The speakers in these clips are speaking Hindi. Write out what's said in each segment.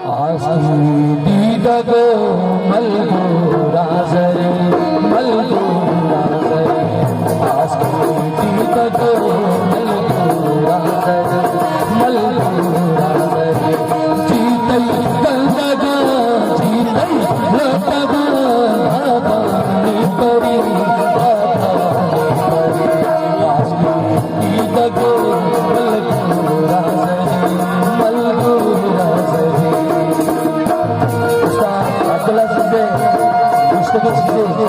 दीदगो मलगोरा जरे मलगोरा जरे दीदगो मलगोरा जरे मलगोरा जरे जीतई गंदगा जीतई लटगा भागानी परी भागानी परी दीदगो मलगोरा जरे मलगोरा जरे अब्दुल्ला सिद्दे मुश्तबा सिद्दे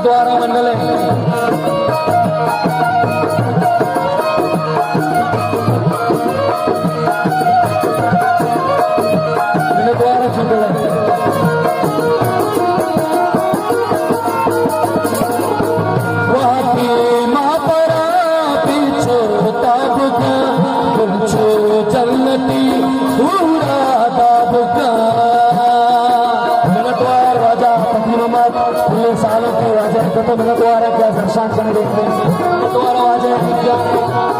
द्वारा मंडल द्वारा छुटल चलती पूरा दाबका मिनटवार राजा फकीर मोहम्मद पूरे सालों के राजा तो मिनटवार क्या दर्शन करने देखते मिनटवार राजा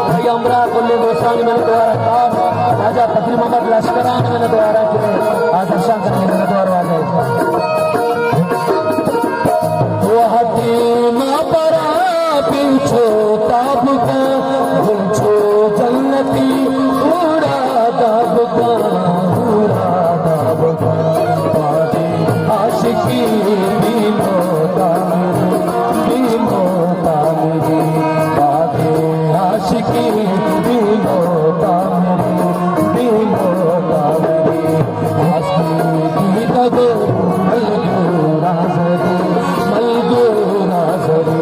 भाई अमरा कुल्ले दोस्तानी मिनटवार राजा फकीर मोहम्मद लश्करान मिनटवार के दर्शन करने मिनटवार राजा वह तीमा परा पीछे ताबका भूलछो जन्नती पूरा दाबका पादी आशिकी बीमोता मेरी पादी आशिकी बीमोता मेरी आशिकी दगो मलगोरा जरे मलगोरा जरे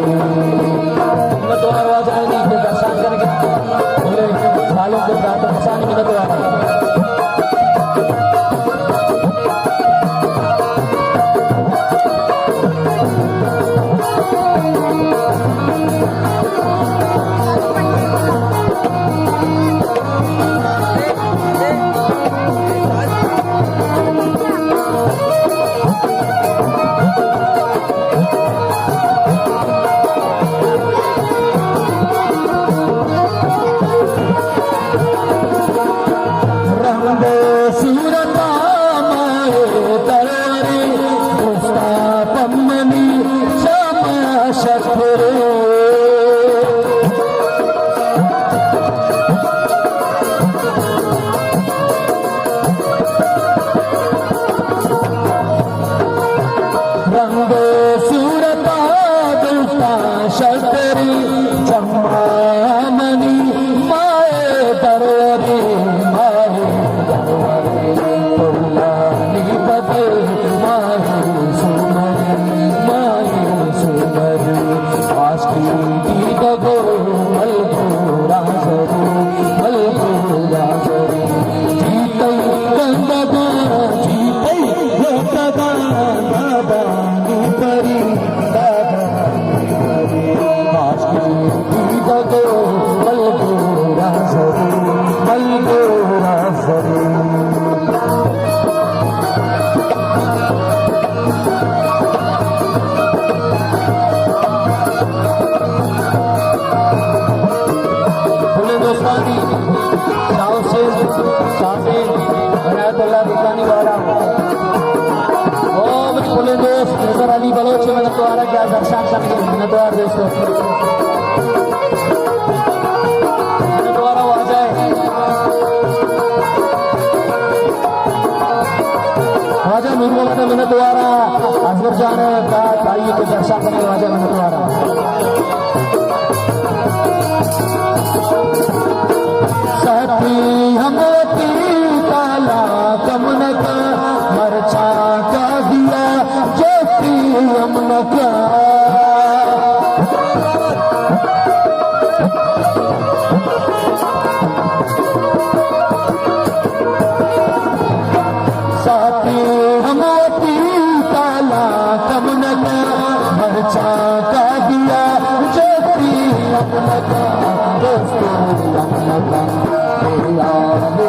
तुम्हारा आवाज आएगी कि दर्शन करके पूरे सालों के प्रातः हसान में तो आना अली बलोच मिनटवार क्या दर्शन करके मिनटवार दोस्तों मिनटवार आ जाए राजा नूरमोहम्मद मिनटवारा अजगर जान का ताई के दर्शन करने राजा मिनटवारा साथी हमती काला कमन का मरचा का दिया ज्योति हमन का साथी हमती काला कमन का मरचा का दिया ज्योति हमन का दोस्तों हमन का